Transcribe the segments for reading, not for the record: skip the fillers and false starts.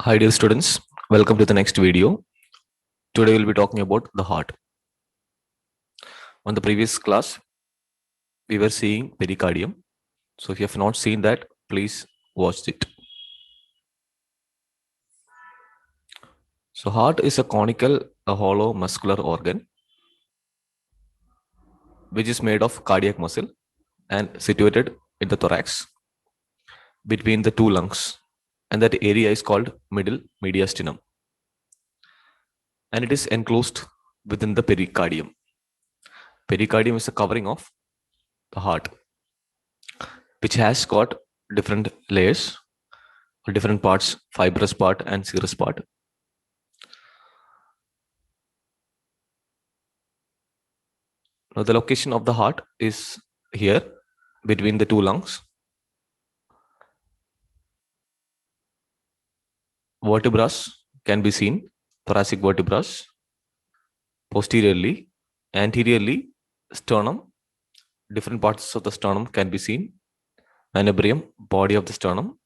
Hi dear students, welcome to the next video. Today we'll be talking about the heart. On the previous class, we were seeing pericardium. So if you have not seen that, please watch it. So heart is a conical, a hollow muscular organ which is made of cardiac muscle and situated in the thorax between the two lungs, and that area is called middle mediastinum, and it is enclosed within the pericardium. Pericardium is a covering of the heart, which has got different layers, different parts, fibrous part and serous part. Now the location of the heart is here between the two lungs. Vertebrae can be seen, thoracic vertebrae, posteriorly, anteriorly, sternum, different parts of the sternum can be seen, manubrium, body of the sternum,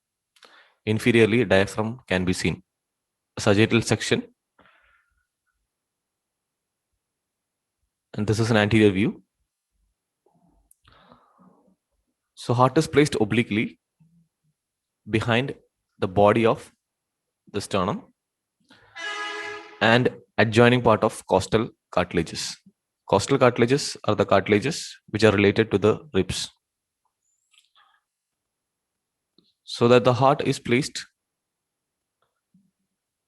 inferiorly, diaphragm can be seen, sagittal section, and this is an anterior view. So heart is placed obliquely behind the body of the sternum and adjoining part of costal cartilages. Costal cartilages are the cartilages which are related to the ribs. So that the heart is placed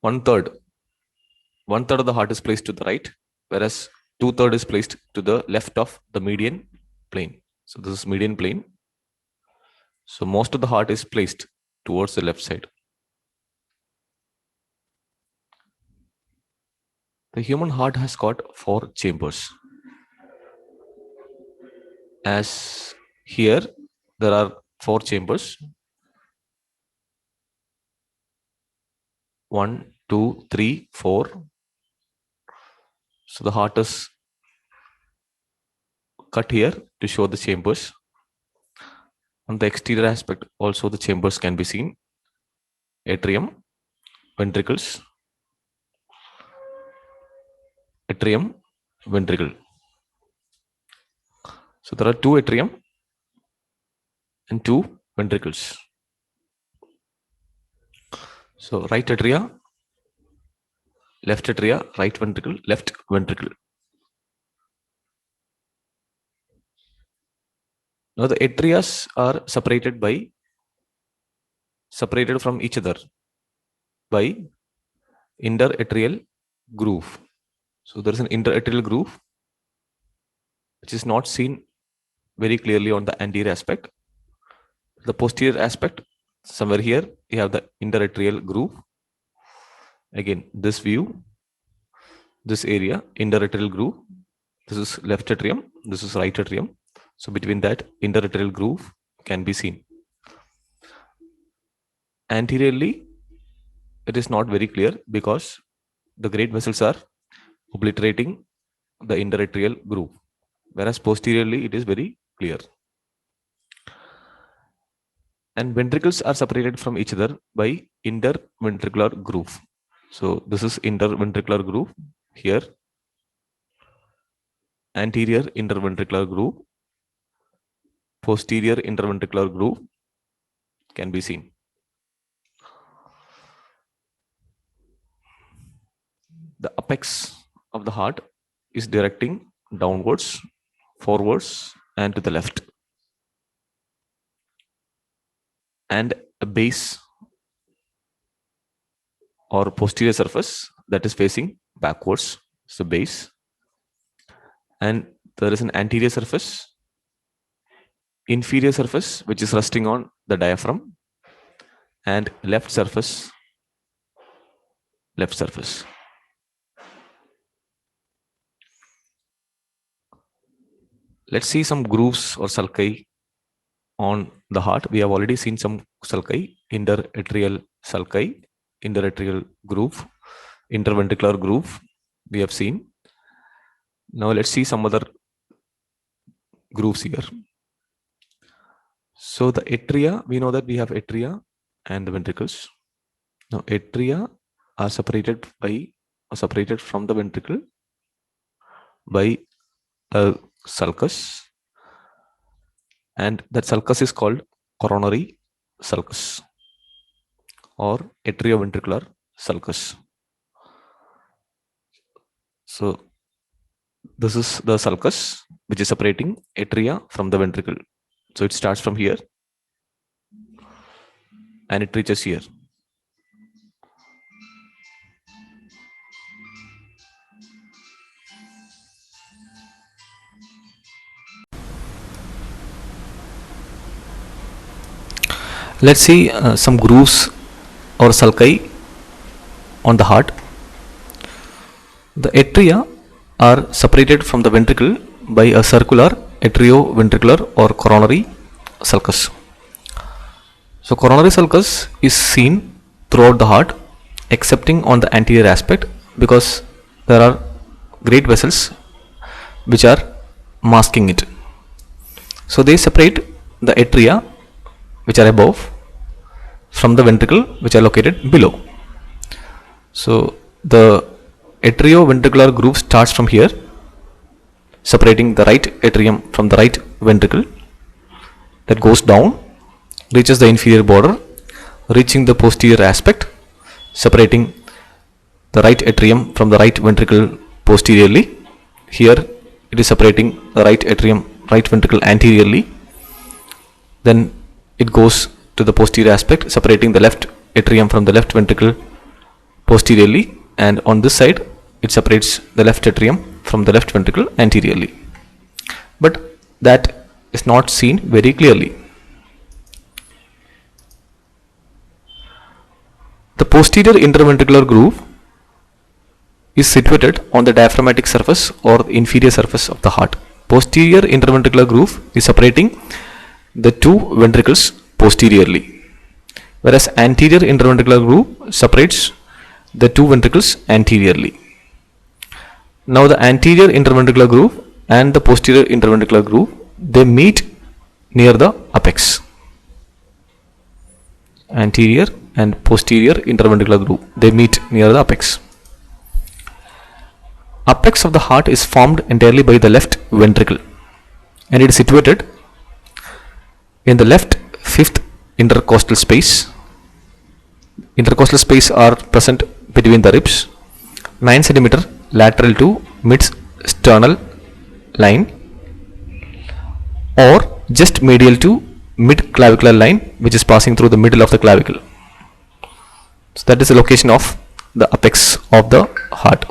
one third of the heart is placed to the right, whereas 2/3 is placed to the left of the median plane. So this is median plane. So most of the heart is placed towards the left side. The human heart has got 4 chambers. As here, there are 4 chambers. 1, 2, 3, 4. So the heart is cut here to show the chambers. On the exterior aspect, also the chambers can be seen. Atrium, ventricles, atrium, ventricle. So there are 2 atrium and 2 ventricles. So right atria, left atria, right ventricle, left ventricle. Now the atrias are separated from each other by interatrial groove. So there is an interatrial groove which is not seen very clearly on the anterior aspect. The posterior aspect, somewhere here, you have the interatrial groove. Again, this view, this area, interatrial groove. This is left atrium, this is right atrium. So between that, interatrial groove can be seen. Anteriorly, it is not very clear because the great vessels are obliterating the interatrial groove, whereas posteriorly it is very clear. And ventricles are separated from each other by interventricular groove. So this is interventricular groove here, anterior interventricular groove, posterior interventricular groove can be seen. The apex of the heart is directing downwards, forwards, and to the left. And a base or posterior surface that is facing backwards, so base. And there is an anterior surface, inferior surface, which is resting on the diaphragm, and left surface. Let's see some grooves or sulci on the heart. We have already seen some sulci, interatrial sulci, interatrial groove, interventricular groove we have seen. Now let's see some other grooves here. So the atria, we know that we have atria and the ventricles. Now atria are separated from the ventricle by a sulcus, and that sulcus is called coronary sulcus or atrioventricular sulcus. So this is the sulcus which is separating atria from the ventricle. So it starts from here and it reaches here. Let's see some grooves or sulci on the heart. The atria are separated from the ventricle by a circular atrioventricular or coronary sulcus. So coronary sulcus is seen throughout the heart excepting on the anterior aspect because there are great vessels which are masking it. So they separate the atria which are above from the ventricle which are located below. So the atrioventricular groove starts from here, separating the right atrium from the right ventricle, that goes down, reaches the inferior border, reaching the posterior aspect, separating the right atrium from the right ventricle posteriorly. Here it is separating the right atrium, right ventricle anteriorly. Then it goes to the posterior aspect, separating the left atrium from the left ventricle posteriorly, and on this side it separates the left atrium from the left ventricle anteriorly. But that is not seen very clearly. The posterior interventricular groove is situated on the diaphragmatic surface or the inferior surface of the heart. Posterior interventricular groove is separating the two ventricles posteriorly, whereas anterior interventricular groove separates the two ventricles anteriorly. Now the anterior interventricular groove and the posterior interventricular groove, they meet near the apex. Anterior and posterior interventricular groove, they meet near the apex. Apex of the heart is formed entirely by the left ventricle and it is situated in the left fifth intercostal space. Intercostal space are present between the ribs, 9 cm lateral to mid sternal line or just medial to mid clavicular line, which is passing through the middle of the clavicle. So that is the location of the apex of the heart.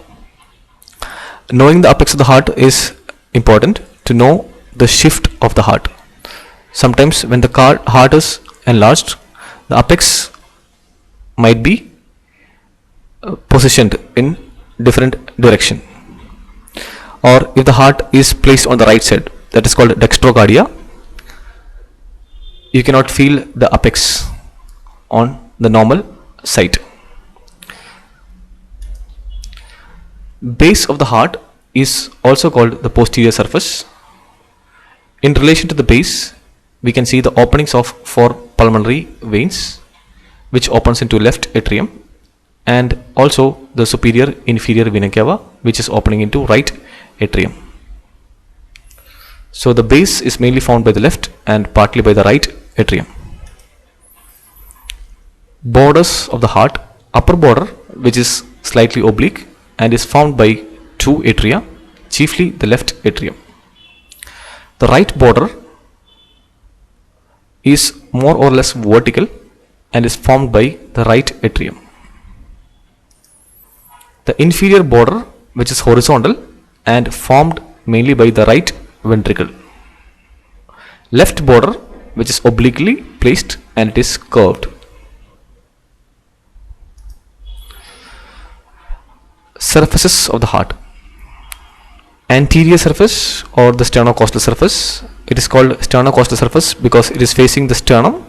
Knowing the apex of the heart is important to know the shift of the heart. Sometimes when the heart is enlarged, the apex might be positioned in different direction, or if the heart is placed on the right side, that is called dextrocardia, you cannot feel the apex on the normal site. Base of the heart is also called the posterior surface. In relation to the base, we can see the openings of 4 pulmonary veins which opens into left atrium, and also the superior inferior vena cava which is opening into right atrium. So the base is mainly found by the left and partly by the right atrium. Borders of the heart, upper border which is slightly oblique and is formed by 2 atria, chiefly the left atrium. The right border is more or less vertical and is formed by the right atrium. The inferior border which is horizontal and formed mainly by the right ventricle. Left border which is obliquely placed and it is curved. Surfaces of the heart. Anterior surface or the sternocostal surface, it is called sternocostal surface because it is facing the sternum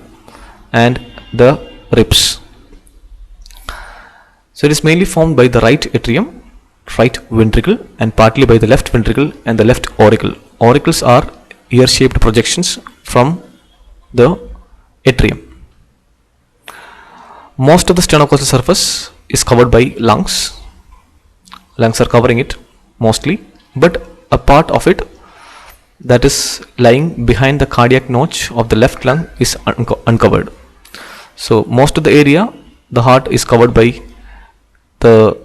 and the ribs. So it is mainly formed by the right atrium, right ventricle, and partly by the left ventricle and the left auricle. Auricles are ear-shaped projections from the atrium. Most of the sternocostal surface is covered by lungs. Lungs are covering it mostly, but a part of it that is lying behind the cardiac notch of the left lung is uncovered. So most of the area, the heart is covered by the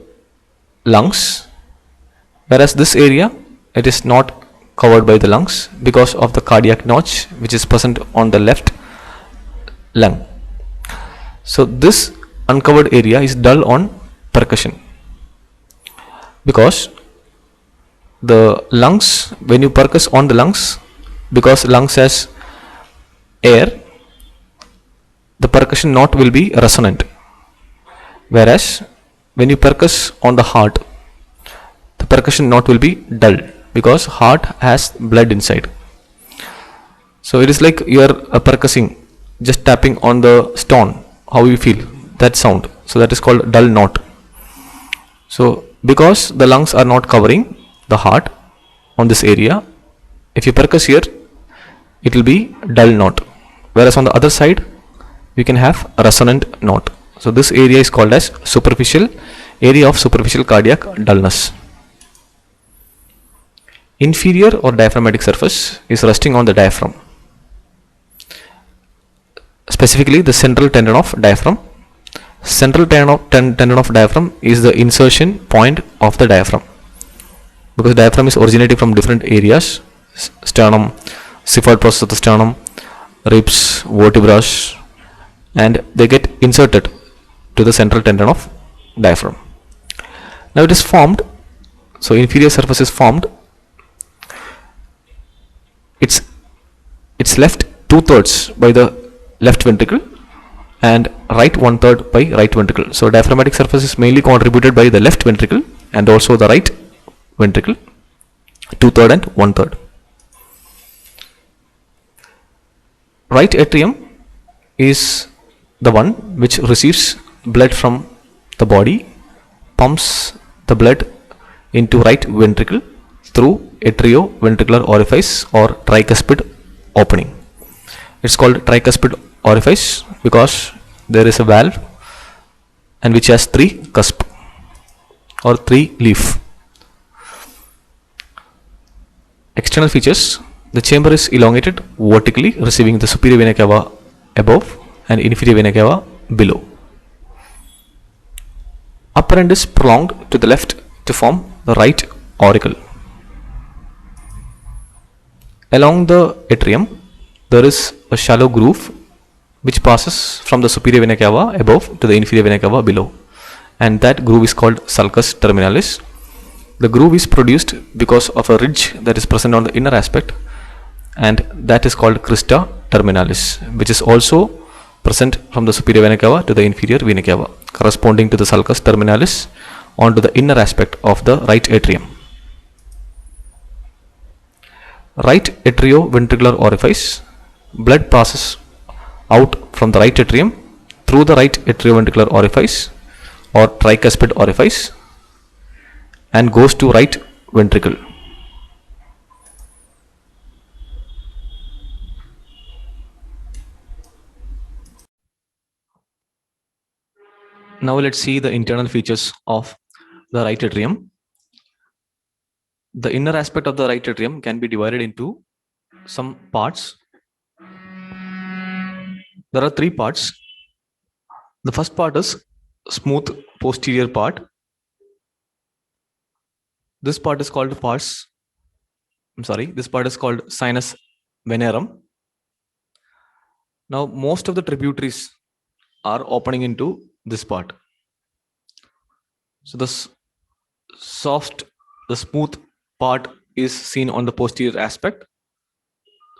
lungs, whereas this area, it is not covered by the lungs because of the cardiac notch which is present on the left lung. So this uncovered area is dull on percussion because the lungs, when you percuss on the lungs, because lungs has air, the percussion note will be resonant, whereas when you percuss on the heart, the percussion note will be dull because heart has blood inside. So it is like you are percussing, just tapping on the stone, how you feel that sound. So that is called dull note. So because the lungs are not covering the heart on this area, if you percuss here, it will be dull note, whereas on the other side you can have a resonant note. So this area is called as superficial area of superficial cardiac dullness. Inferior or diaphragmatic surface is resting on the diaphragm, specifically the central tendon of diaphragm. Central tendon of diaphragm is the insertion point of the diaphragm, because diaphragm is originating from different areas: sternum, xiphoid process of the sternum, ribs, vertebrae, and they get inserted to the central tendon of diaphragm. Now it is formed, so inferior surface is formed, it's left 2/3 by the left ventricle and right 1/3 by right ventricle. So diaphragmatic surface is mainly contributed by the left ventricle and also the right ventricle, 2/3 and 1/3. Right atrium is the one which receives blood from the body, pumps the blood into right ventricle through atrioventricular orifice or tricuspid opening. It's called tricuspid orifice because there is a valve and which has 3 cusp or 3 leaf. External features: the chamber is elongated vertically, receiving the superior vena cava above and inferior vena cava below. Upper end is prolonged to the left to form the right auricle. Along the atrium, there is a shallow groove which passes from the superior vena cava above to the inferior vena cava below, and that groove is called sulcus terminalis. The groove is produced because of a ridge that is present on the inner aspect, and that is called crista terminalis, which is also present from the superior vena cava to the inferior vena cava, corresponding to the sulcus terminalis onto the inner aspect of the right atrium. Right atrioventricular orifice, blood passes out from the right atrium through the right atrioventricular orifice or tricuspid orifice and goes to right ventricle. Now let's see the internal features of the right atrium. The inner aspect of the right atrium can be divided into some parts. There are 3 parts. The first part is smooth posterior part. This part is called sinus venerum. Now most of the tributaries are opening into this part. So the smooth part is seen on the posterior aspect.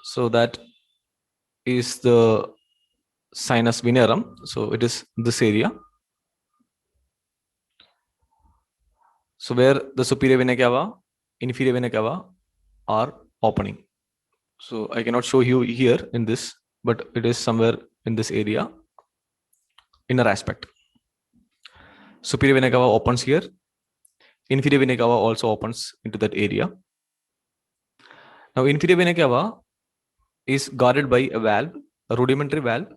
So that is the sinus venerum. So it is this area. So where the superior vena cava, inferior vena cava are opening. So I cannot show you here in this, but it is somewhere in this area, inner aspect. Superior vena cava opens here. Inferior vena cava also opens into that area. Now inferior vena cava is guarded by a valve, a rudimentary valve,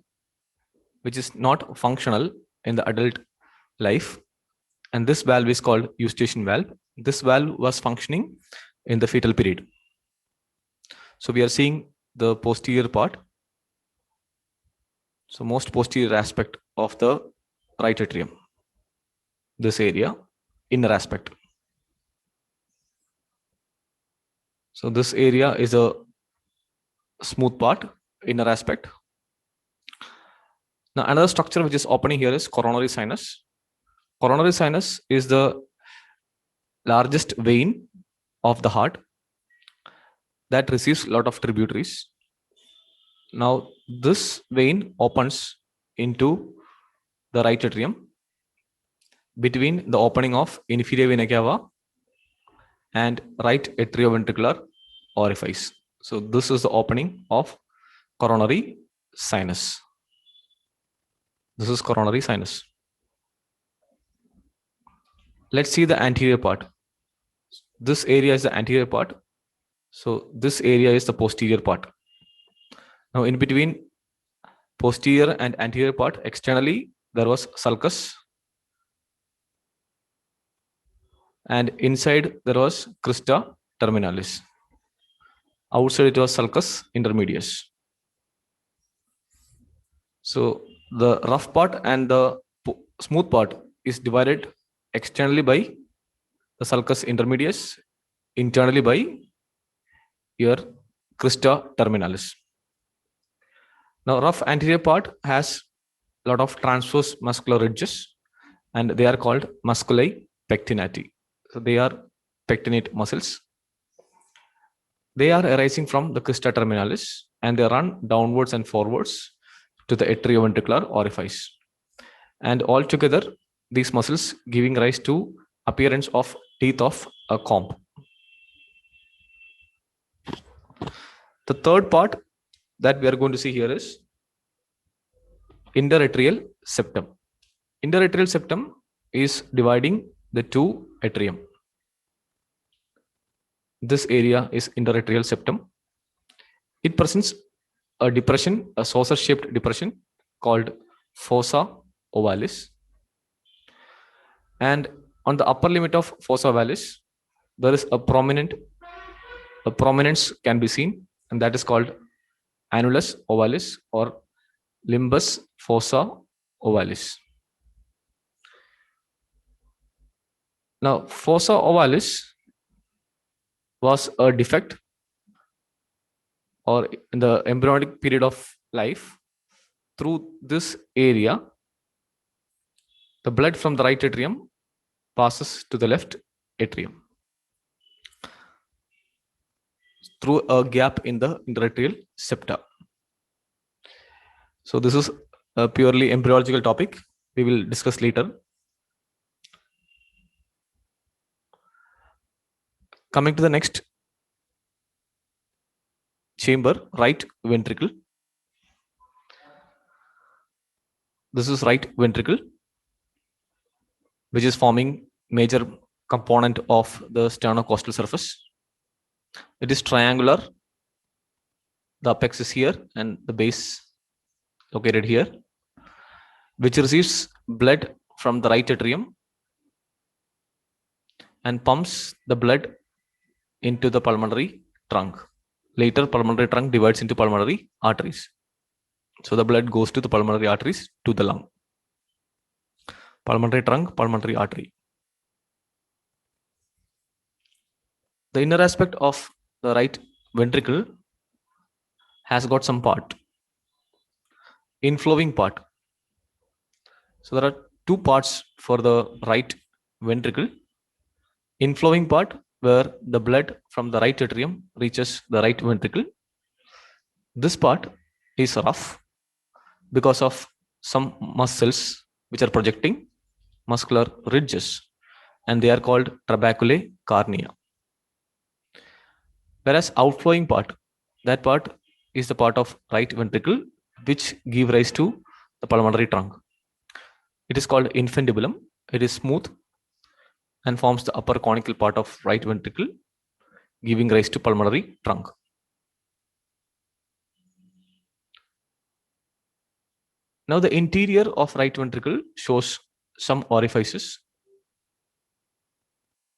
which is not functional in the adult life, and this valve is called eustachian valve. This valve was functioning in the fetal period. So we are seeing the posterior part. So most posterior aspect of the right atrium, this area, inner aspect. So this area is a smooth part, inner aspect. Now another structure which is opening here is coronary sinus. Coronary sinus is the largest vein of the heart that receives a lot of tributaries. Now this vein opens into the right atrium between the opening of inferior vena cava and right atrioventricular orifice. So this is the opening of coronary sinus. This is coronary sinus. Let's see the anterior part. This area is the anterior part. So this area is the posterior part. Now in between posterior and anterior part, externally there was sulcus, and inside there was crista terminalis. Outside it was sulcus intermedius. So the rough part and the smooth part is divided externally by the sulcus intermedius, internally by your crista terminalis. Now rough anterior part has a lot of transverse muscular ridges, and they are called musculi pectinati. So they are pectinate muscles. They are arising from the crista terminalis, and they run downwards and forwards to the atrioventricular orifice. And altogether, these muscles giving rise to appearance of teeth of a comb. The third part that we are going to see here is interatrial septum. Interatrial septum is dividing the two atrium. This area is interatrial septum. It presents a depression, a saucer-shaped depression called fossa ovalis. And on the upper limit of fossa ovalis, there is a prominence can be seen, and that is called annulus ovalis or limbus fossa ovalis. Now, fossa ovalis was a defect, or in the embryonic period of life. Through this area, the blood from the right atrium passes to the left atrium through a gap in the interatrial septa. So this is a purely embryological topic. We will discuss later. Coming to the next chamber, right ventricle. This is right ventricle, which is forming major component of the sternocostal surface. It is triangular. The apex is here and the base located here, which receives blood from the right atrium and pumps the blood into the pulmonary trunk. Later, pulmonary trunk divides into pulmonary arteries. So the blood goes to the pulmonary arteries to the lung. Pulmonary trunk, pulmonary artery. The inner aspect of the right ventricle has got some part. Inflowing part. So there are two parts for the right ventricle. Inflowing part, where the blood from the right atrium reaches the right ventricle. This part is rough because of some muscles which are projecting muscular ridges, and they are called trabeculae carnea. Whereas outflowing part, that part is the part of right ventricle which give rise to the pulmonary trunk. It is called infundibulum. It is smooth and forms the upper conical part of right ventricle, giving rise to pulmonary trunk. Now the interior of right ventricle shows some orifices.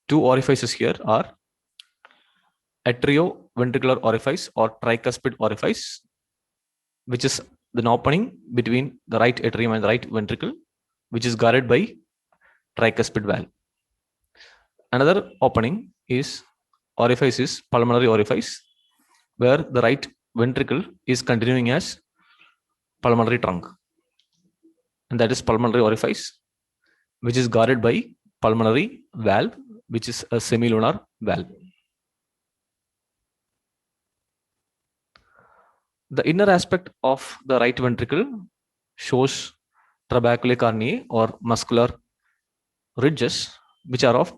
Two orifices here are atrioventricular orifice or tricuspid orifice, which is the opening between the right atrium and the right ventricle, which is guarded by tricuspid valve. Another opening is orifice is pulmonary orifice, where the right ventricle is continuing as pulmonary trunk, and that is pulmonary orifice, which is guarded by pulmonary valve, which is a semilunar valve. The inner aspect of the right ventricle shows trabeculae carneae or muscular ridges, which are of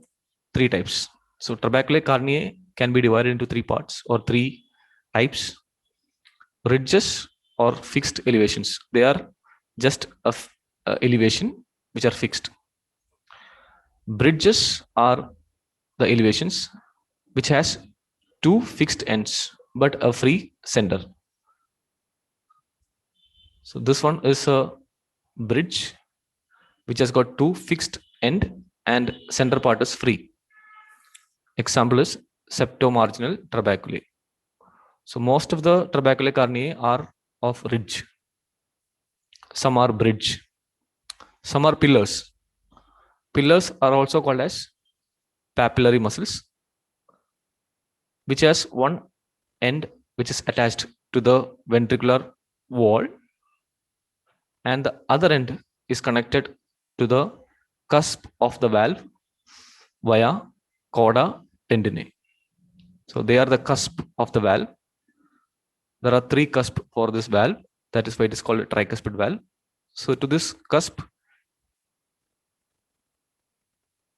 three types. So trabeculae carneae can be divided into three parts or three types. Ridges or fixed elevations. They are just a elevation which are fixed. Bridges are the elevations which has two fixed ends but a free center. So this one is a bridge which has got two fixed end and center part is free. Example is septomarginal trabeculae. So most of the trabeculae carneae are of ridge. Some are bridge. Some are pillars. Pillars are also called as papillary muscles, which has one end which is attached to the ventricular wall, and the other end is connected to the cusp of the valve via cauda tendineae. So they are the cusp of the valve. There are three cusps for this valve. That is why it is called a tricuspid valve. So to this cusp,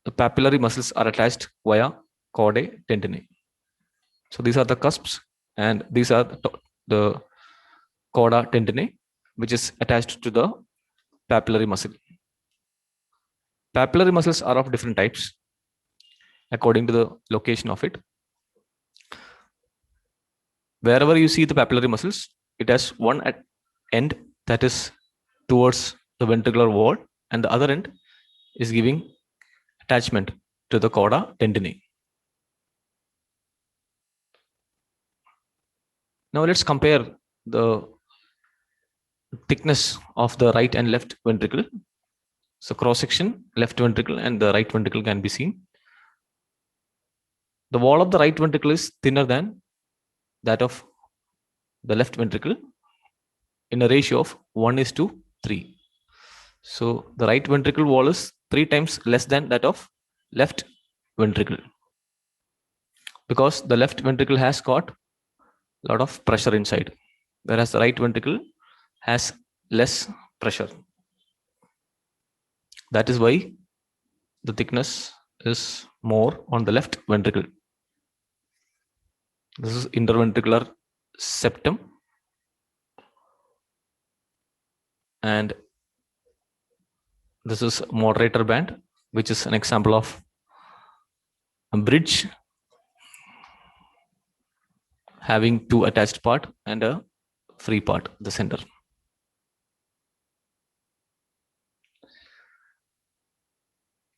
the papillary muscles are attached via caudae tendineae. So these are the cusps, and these are the cauda tendineae, which is attached to the papillary muscle. Papillary muscles are of different types according to the location of it. Wherever you see the papillary muscles, it has one end that is towards the ventricular wall, and the other end is giving attachment to the cauda tendineae. Now let's compare the thickness of the right and left ventricle. So cross section, left ventricle and the right ventricle can be seen. The wall of the right ventricle is thinner than that of the left ventricle in a ratio of 1:3. So the right ventricle wall is 3 times less than that of left ventricle, because the left ventricle has got a lot of pressure inside, whereas the right ventricle has less pressure. That is why the thickness is more on the left ventricle. This is interventricular septum, and this is moderator band, which is an example of a bridge having two attached part and a free part, the center.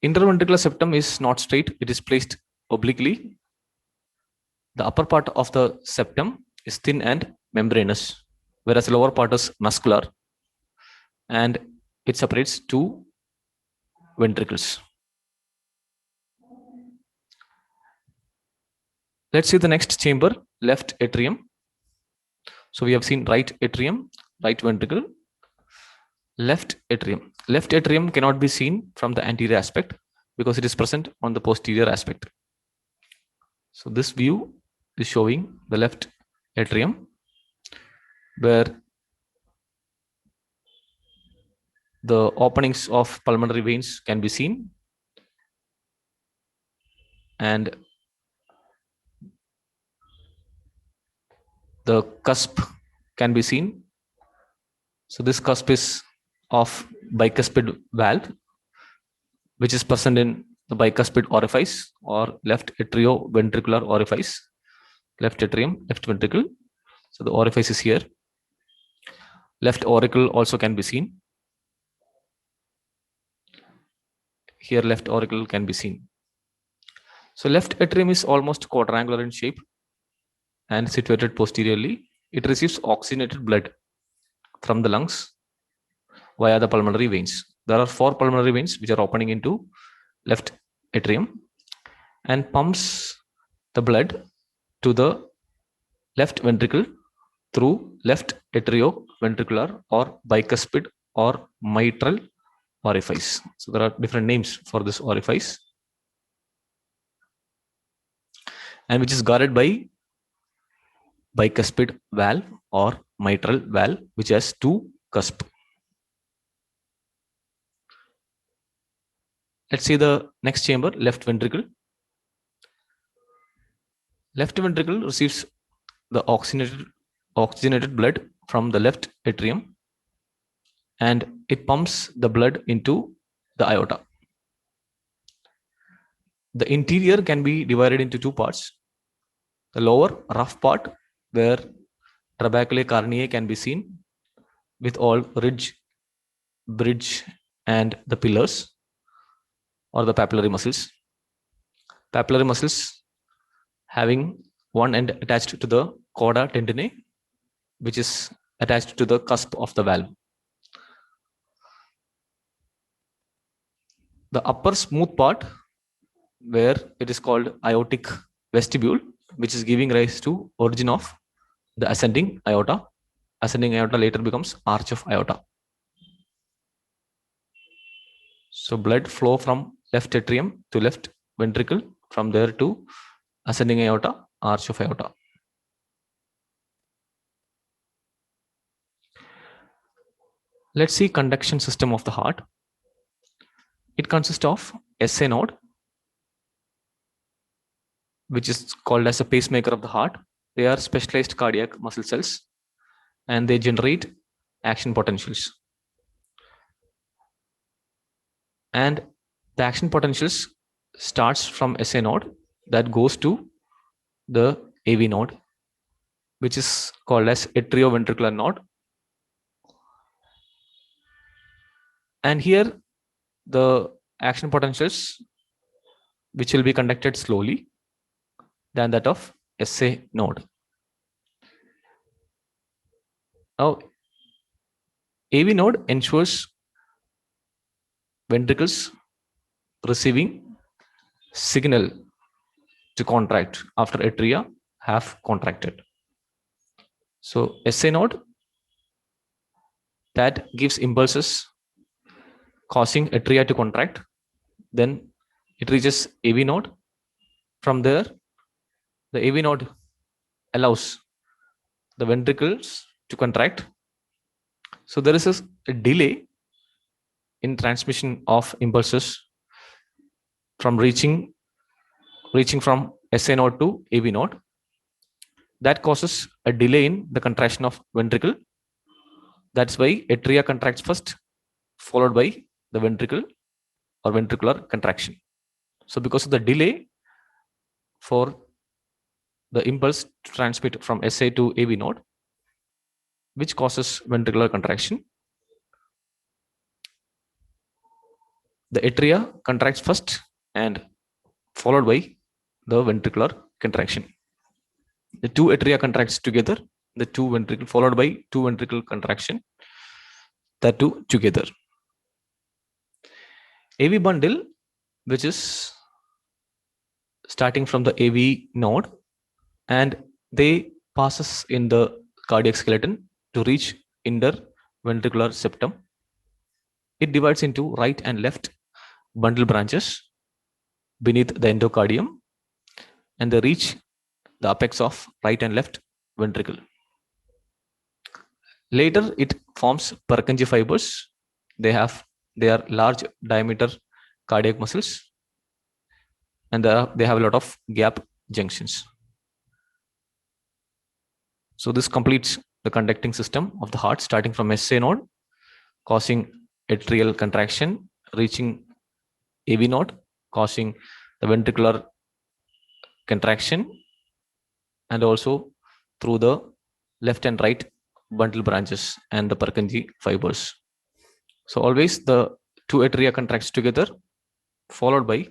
Interventricular septum is not straight, it is placed obliquely. The upper part of the septum is thin and membranous, whereas the lower part is muscular, and it separates two ventricles. Let's see the next chamber, left atrium. So we have seen right atrium, right ventricle, left atrium. Left atrium cannot be seen from the anterior aspect because it is present on the posterior aspect. So this view is showing the left atrium, where the openings of pulmonary veins can be seen, and the cusp can be seen. So this cusp is of bicuspid valve, which is present in the bicuspid orifice or left atrioventricular orifice, left atrium, left ventricle. So the orifice is here. Left auricle also can be seen. Here left auricle can be seen. So left atrium is almost quadrangular in shape and situated posteriorly. It receives oxygenated blood from the lungs via the pulmonary veins. There are 4 pulmonary veins which are opening into left atrium and pumps the blood to the left ventricle through left atrioventricular or bicuspid or mitral orifice. So there are different names for this orifice, and which is guarded by bicuspid valve or mitral valve, which has 2 cusp. Let's see the next chamber, left ventricle. Left ventricle receives the oxygenated blood from the left atrium and it pumps the blood into the aorta. The interior can be divided into 2 parts. The lower rough part where trabeculae carneae can be seen with all ridge, bridge and the pillars or the papillary muscles. Papillary muscles having one end attached to the chorda tendineae, which is attached to the cusp of the valve. The upper smooth part where it is called aortic vestibule, which is giving rise to origin of the ascending aorta. Ascending aorta later becomes arch of aorta. So blood flow from left atrium to left ventricle, from there to ascending aorta, arch of aorta. Let's see conduction system of the heart. It consists of SA node, which is called as a pacemaker of the heart. They are specialized cardiac muscle cells and they generate action potentials. And the action potentials starts from SA node that goes to the AV node, which is called as atrioventricular node. And here the action potentials which will be conducted slowly than that of SA node. Now AV node ensures ventricles receiving signal to contract after atria have contracted. So SA node that gives impulses causing atria to contract, then it reaches AV node. From there, the AV node allows the ventricles to contract. So there is a delay in transmission of impulses from reaching from SA node to AV node. That causes a delay in the contraction of ventricle. That's why atria contracts first, followed by the ventricle or ventricular contraction. So because of the delay for the impulse to transmit from SA to AV node, which causes ventricular contraction, the atria contracts first and followed by the ventricular contraction. The 2 atria contracts together, the 2 ventricle followed by 2 ventricle contraction, that 2 together. AV bundle, which is starting from the AV node and they passes in the cardiac skeleton to reach interventricular septum. It divides into right and left bundle branches beneath the endocardium and they reach the apex of right and left ventricle. Later it forms Purkinje fibers. They are large diameter cardiac muscles and they have a lot of gap junctions. So this completes the conducting system of the heart, starting from SA node, causing atrial contraction, reaching AV node, causing the ventricular contraction, and also through the left and right bundle branches and the Purkinje fibers. So always the 2 atria contracts together followed by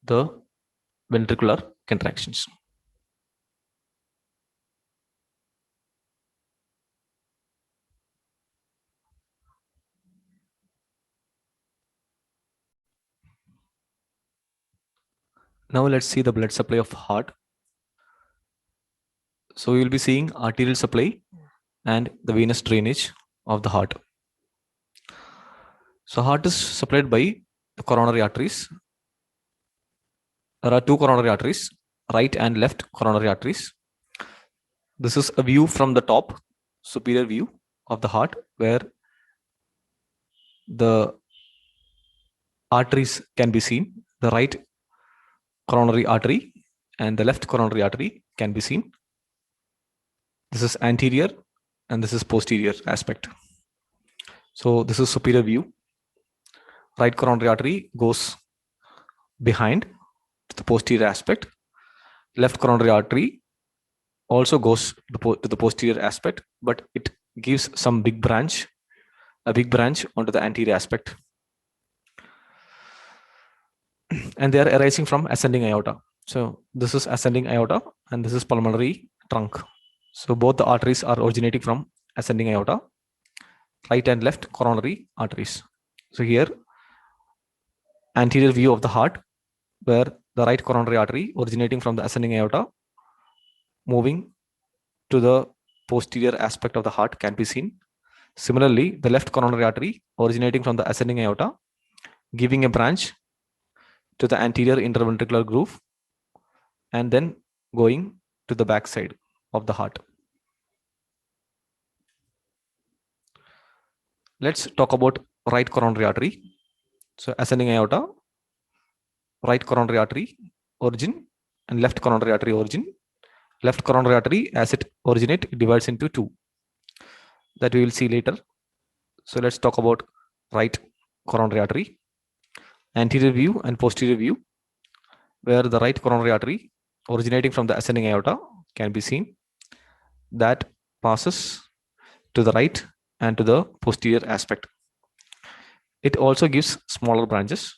the ventricular contractions. Now let's see the blood supply of heart. So you will be seeing arterial supply and the venous drainage of the heart. So heart is supplied by the coronary arteries. There are two coronary arteries, right and left coronary arteries. This is a view from the top, superior view of the heart, where the arteries can be seen. The right coronary artery and the left coronary artery can be seen. This is anterior and this is posterior aspect. So this is superior view. Right coronary artery goes behind the posterior aspect. Left coronary artery also goes to the posterior aspect, but it gives some big branch, a big branch onto the anterior aspect. And they are arising from ascending aorta. So this is ascending aorta and this is pulmonary trunk. So both the arteries are originating from ascending aorta, right and left coronary arteries. So here, anterior view of the heart, where the right coronary artery originating from the ascending aorta, moving to the posterior aspect of the heart can be seen. Similarly, the left coronary artery originating from the ascending aorta, giving a branch to the anterior interventricular groove and then going to the back side of the heart. Let's talk about right coronary artery. So ascending aorta, right coronary artery origin and left coronary artery origin. Left coronary artery, as it originates, divides into two. That we will see later. So let's talk about right coronary artery, anterior view and posterior view, where the right coronary artery originating from the ascending aorta can be seen, that passes to the right and to the posterior aspect. It also gives smaller branches.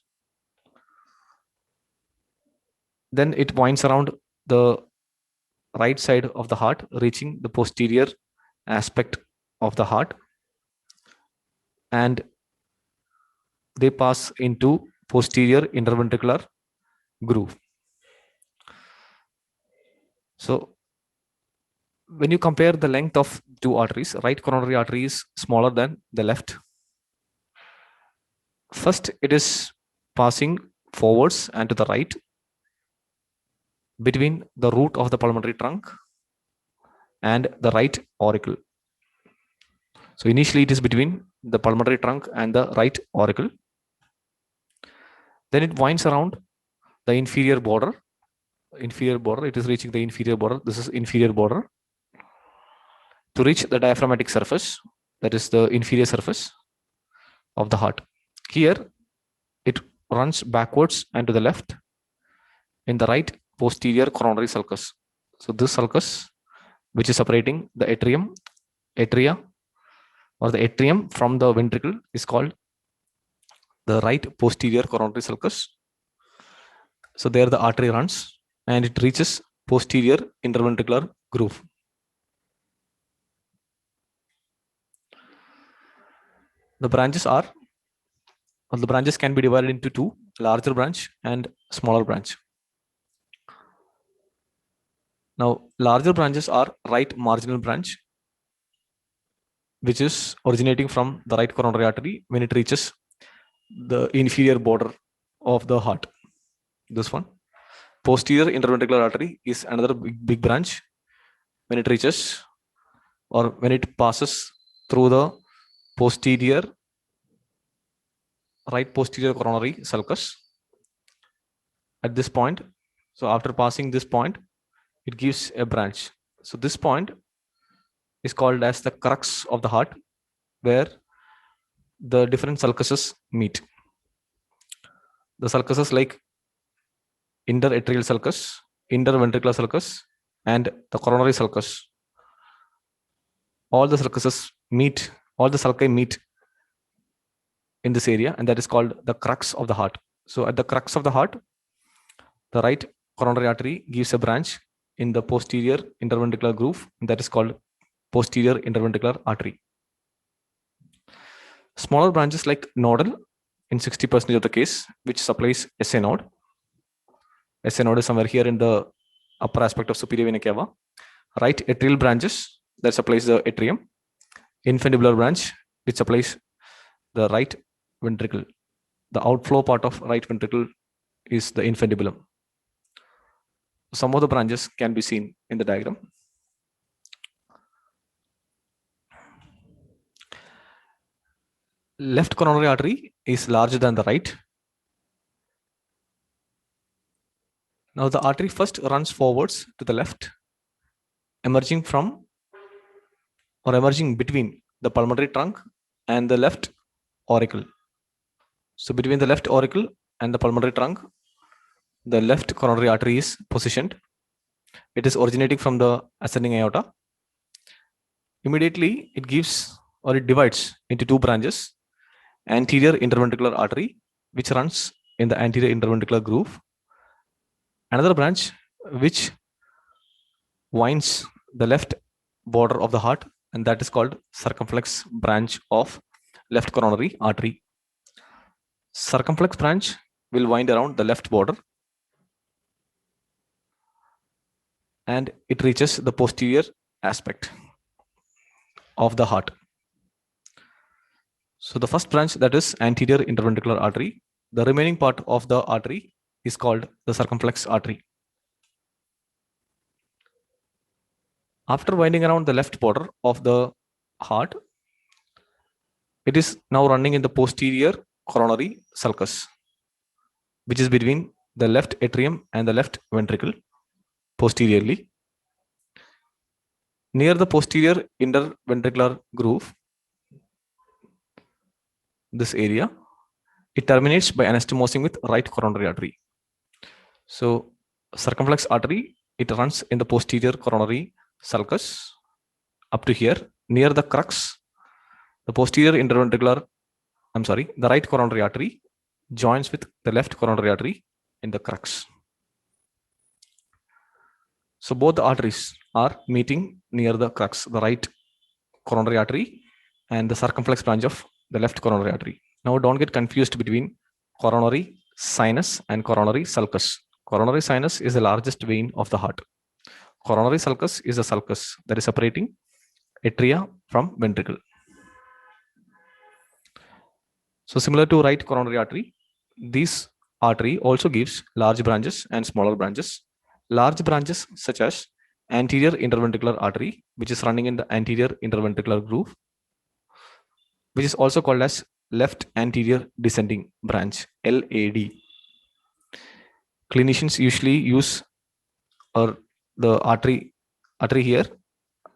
Then it winds around the right side of the heart, reaching the posterior aspect of the heart, and they pass into posterior interventricular groove. So when you compare the length of two arteries, right coronary artery is smaller than the left. First, it is passing forwards and to the right between the root of the pulmonary trunk and the right auricle. So initially it is between the pulmonary trunk and the right auricle. Then it winds around the inferior border. It is reaching the inferior border. This is inferior border to reach the diaphragmatic surface, that is the inferior surface of the heart. Here it runs backwards and to the left in the right posterior coronary sulcus. So this sulcus, which is separating the atria or the atrium from the ventricle, is called the right posterior coronary sulcus. So there the artery runs and it reaches posterior interventricular groove. The branches can be divided into two, larger branch and smaller branch. Now, larger branches are right marginal branch, which is originating from the right coronary artery when it reaches the inferior border of the heart. This one. Posterior interventricular artery is another big branch when it reaches or when it passes through the posterior, right posterior coronary sulcus at this point. So after passing this point, it gives a branch. So this point is called as the crux of the heart, where the different sulcuses meet. The sulcuses like interatrial sulcus, interventricular sulcus, and the coronary sulcus. All the sulcuses meet, all the sulci meet in this area, and that is called the crux of the heart. So at the crux of the heart, the right coronary artery gives a branch in the posterior interventricular groove that is called posterior interventricular artery. Smaller branches like nodal in 60% of the case, which supplies SA node. SA node is somewhere here in the upper aspect of superior vena cava. Right atrial branches that supplies the atrium. Infundibular branch which supplies the right ventricle. The outflow part of right ventricle is the infundibulum. Some of the branches can be seen in the diagram. Left coronary artery is larger than the right. Now the artery first runs forwards to the left, emerging from or emerging between the pulmonary trunk and the left auricle. So between the left auricle and the pulmonary trunk, the left coronary artery is positioned. It is originating from the ascending aorta. Immediately it gives or it divides into two branches. Anterior interventricular artery, which runs in the anterior interventricular groove. Another branch which winds the left border of the heart, and that is called circumflex branch of left coronary artery. Circumflex branch will wind around the left border and it reaches the posterior aspect of the heart. So the first branch, that is anterior interventricular artery. The remaining part of the artery is called the circumflex artery. After winding around the left border of the heart, it is now running in the posterior coronary sulcus, which is between the left atrium and the left ventricle posteriorly. Near the posterior interventricular groove, this area, it terminates by anastomosing with right coronary artery. So circumflex artery, it runs in the posterior coronary sulcus up to here. Near the crux, the posterior interventricular, the right coronary artery joins with the left coronary artery in the crux. So both the arteries are meeting near the crux, the right coronary artery and the circumflex branch of the left coronary artery. Now don't get confused between coronary sinus and coronary sulcus. Coronary sinus is the largest vein of the heart. Coronary sulcus is the sulcus that is separating atria from ventricle. So similar to right coronary artery, this artery also gives large branches and smaller branches. Large branches such as anterior interventricular artery, which is running in the anterior interventricular groove, which is also called as left anterior descending branch, LAD. Clinicians usually use the artery here.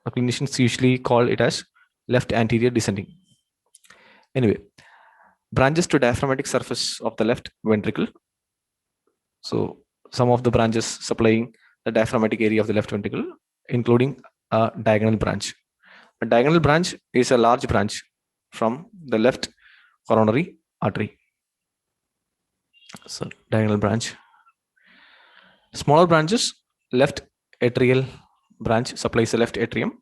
Clinicians usually call it as left anterior descending. Anyway, branches to diaphragmatic surface of the left ventricle. So some of the branches supplying the diaphragmatic area of the left ventricle, including a diagonal branch. A diagonal branch is a large branch from the left coronary artery. So diagonal branch. Smaller branches, left atrial branch supplies the left atrium,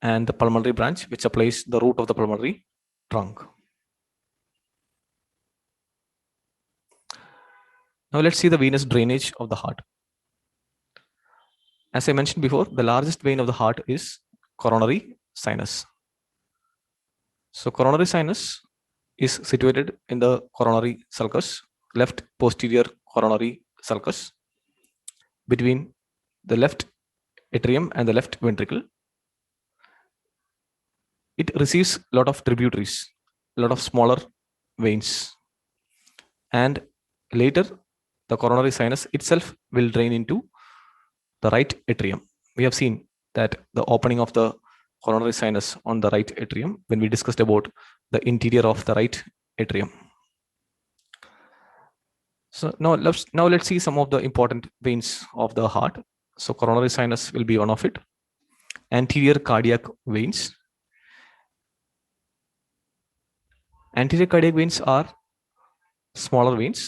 and the pulmonary branch which supplies the root of the pulmonary trunk. Now let's see the venous drainage of the heart. As I mentioned before, the largest vein of the heart is coronary sinus. So coronary sinus is situated in the coronary sulcus, left posterior coronary sulcus, between the left atrium and the left ventricle. It receives a lot of tributaries, a lot of smaller veins, and later the coronary sinus itself will drain into the right atrium. We have seen that the opening of the coronary sinus on the right atrium when we discussed about the interior of the right atrium. So now let's see some of the important veins of the heart. So coronary sinus will be one of it. Anterior cardiac veins. Anterior cardiac veins are smaller veins,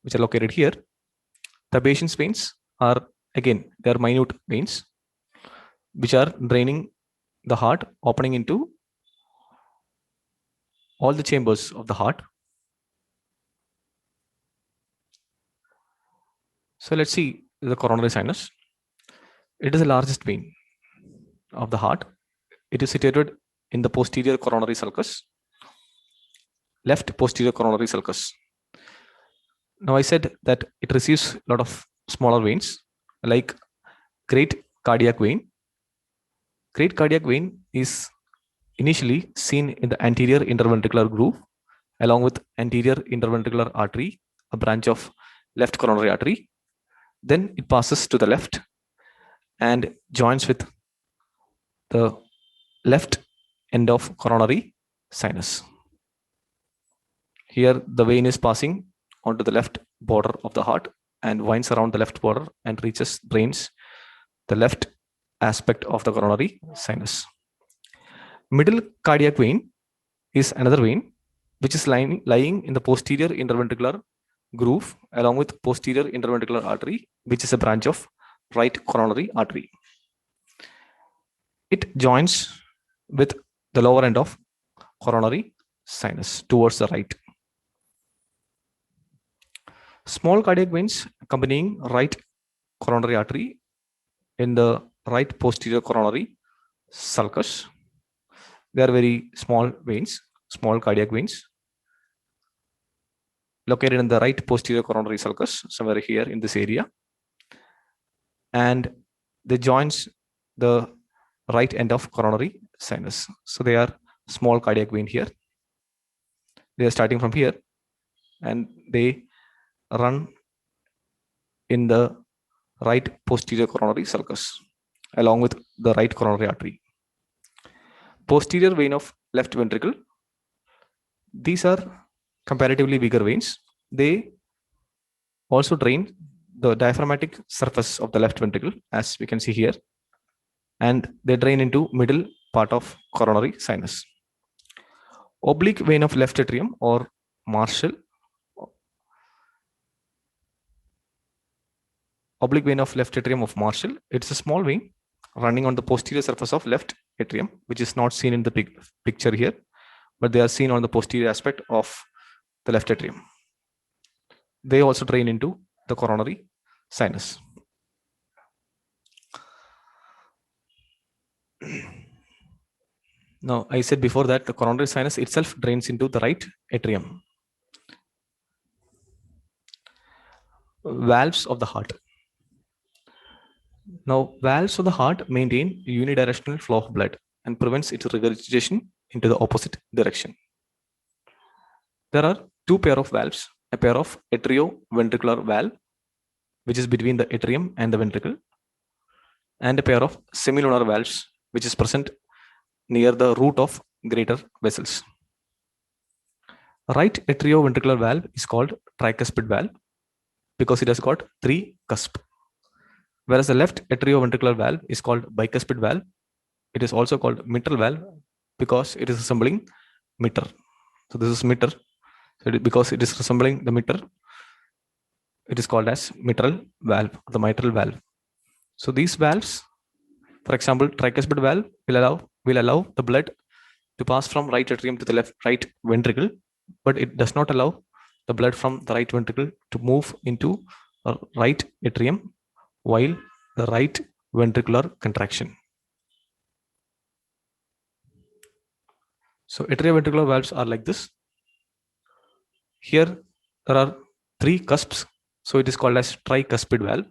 which are located here. The patient's veins are, again, they are minute veins, which are draining the heart, opening into all the chambers of the heart. So let's see the coronary sinus. It is the largest vein of the heart. It is situated in the posterior coronary sulcus, left posterior coronary sulcus. Now I said that it receives a lot of smaller veins like great cardiac vein. Great cardiac vein is initially seen in the anterior interventricular groove along with anterior interventricular artery, a branch of left coronary artery. Then it passes to the left and joins with the left end of coronary sinus. Here the vein is passing onto the left border of the heart and winds around the left border and drains the left aspect of the coronary sinus. Middle cardiac vein is another vein which is lying in the posterior interventricular groove along with posterior interventricular artery, which is a branch of right coronary artery. It joins with the lower end of coronary sinus towards the right. Small cardiac veins accompanying right coronary artery in the right posterior coronary sulcus. They are very small veins, small cardiac veins located in the right posterior coronary sulcus, somewhere here in this area. And they joins the right end of coronary sinus. So they are small cardiac vein here. They are starting from here and they run in the right posterior coronary sulcus along with the right coronary artery. Posterior vein of left ventricle. These are comparatively bigger veins. They also drain the diaphragmatic surface of the left ventricle, as we can see here, and they drain into middle part of coronary sinus. Oblique vein of left atrium or Marshall. Oblique vein of left atrium of Marshall. It's a small vein running on the posterior surface of left atrium, which is not seen in the picture here, but they are seen on the posterior aspect of the left atrium. They also drain into the coronary sinus. Now, I said before that the coronary sinus itself drains into the right atrium. Valves of the heart. Now, valves of the heart maintain unidirectional flow of blood and prevents its regurgitation into the opposite direction. There are two pair of valves, a pair of atrioventricular valve, which is between the atrium and the ventricle, and a pair of semilunar valves, which is present near the root of greater vessels. Right atrioventricular valve is called tricuspid valve because it has got 3 cusps. Whereas the left atrioventricular valve is called bicuspid valve. It is also called mitral valve because it is resembling mitre. So this is mitre. So because it is resembling the mitre, it is called as mitral valve, the mitral valve. So these valves, for example, tricuspid valve will allow the blood to pass from right atrium to the right ventricle, but it does not allow the blood from the right ventricle to move into the right atrium while the right ventricular contraction. So atrioventricular valves are like this. Here there are 3 cusps, so it is called as tricuspid valve.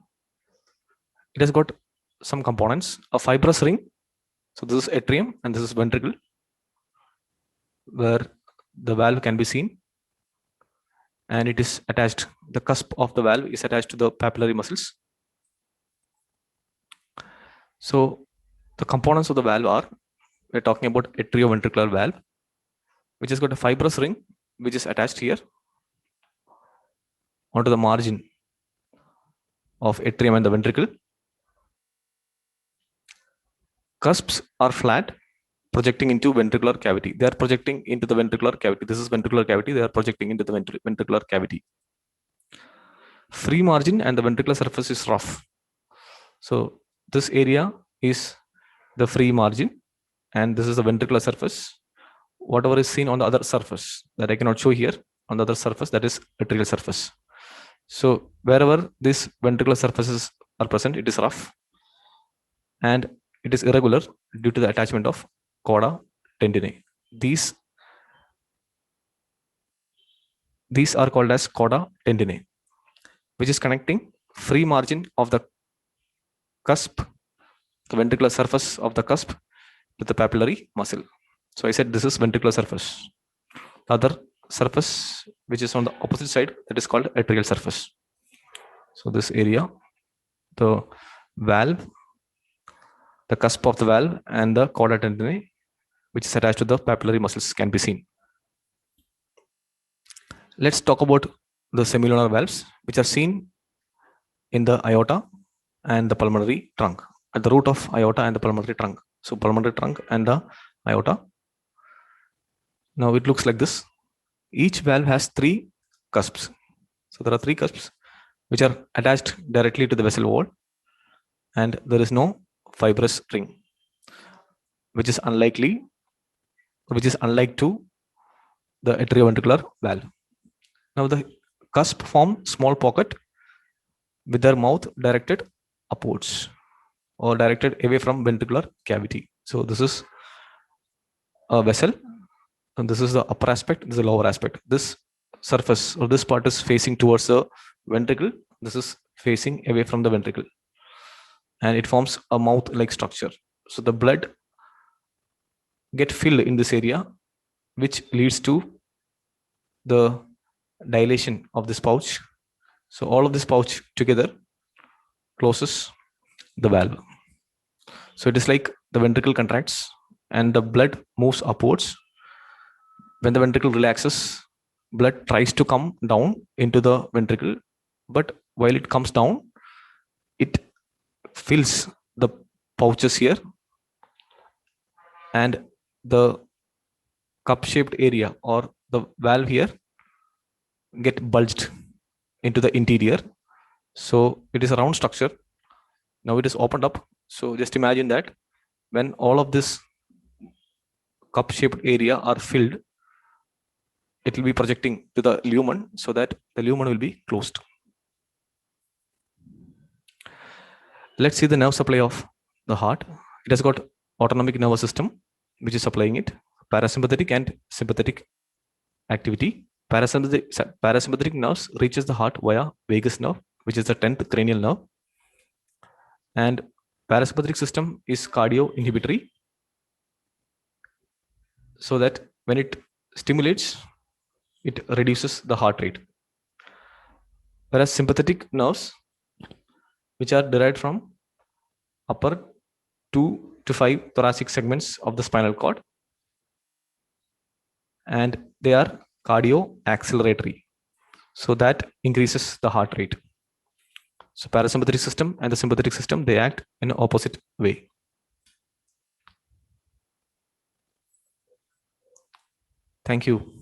It has got some components, a fibrous ring. So this is atrium and this is ventricle, where the valve can be seen, and it is attached. The cusp of the valve is attached to the papillary muscles. So the components of the valve are, we're talking about atrioventricular valve, which has got a fibrous ring which is attached here onto the margin of atrium and the ventricle. Cusps are flat, projecting into ventricular cavity. They are projecting into the ventricular cavity. This is ventricular cavity. They are projecting into the ventricular cavity. Free margin and the ventricular surface is rough. So this area is the free margin, and this is the ventricular surface. Whatever is seen on the other surface that I cannot show here, on the other surface, that is atrial surface. So wherever these ventricular surfaces are present, it is rough, and it is irregular due to the attachment of chorda tendineae. These are called as chorda tendineae, which is connecting free margin of the cusp, the ventricular surface of the cusp, with the papillary muscle. So I said this is ventricular surface. The other surface, which is on the opposite side, that is called atrial surface. So this area, the valve, the cusp of the valve, and the chorda tendineae, which is attached to the papillary muscles, can be seen. Let's talk about the semilunar valves, which are seen in the aorta and the pulmonary trunk, at the root of aorta and the pulmonary trunk. So pulmonary trunk and the aorta. Now it looks like this. Each valve has 3 cusps. So there are 3 cusps which are attached directly to the vessel wall, and there is no fibrous ring, which is unlike to the atrioventricular valve. Now the cusp form small pocket with their mouth directed upwards or directed away from ventricular cavity. So this is a vessel, and this is the upper aspect, this is the lower aspect. This surface or this part is facing towards the ventricle, this is facing away from the ventricle, and it forms a mouth-like structure. So the blood get filled in this area, which leads to the dilation of this pouch. So all of this pouch together closes the valve. So it is like the ventricle contracts and the blood moves upwards. When the ventricle relaxes, blood tries to come down into the ventricle, but while it comes down, it fills the pouches here, and the cup-shaped area or the valve here get bulged into the interior. So it is a round structure. Now it is opened up. So just imagine that when all of this cup-shaped area are filled, it will be projecting to the lumen, so that the lumen will be closed. Let's see the nerve supply of the heart. It has got autonomic nervous system, which is supplying it, parasympathetic and sympathetic activity. Parasympathetic nerves reaches the heart via vagus nerve, which is the 10th cranial nerve, and parasympathetic system is cardio inhibitory, so that when it stimulates, it reduces the heart rate. Whereas sympathetic nerves, which are derived from upper 2 to 5 thoracic segments of the spinal cord, and they are cardio acceleratory, so that increases the heart rate. So parasympathetic system and the sympathetic system, they act in an opposite way. Thank you.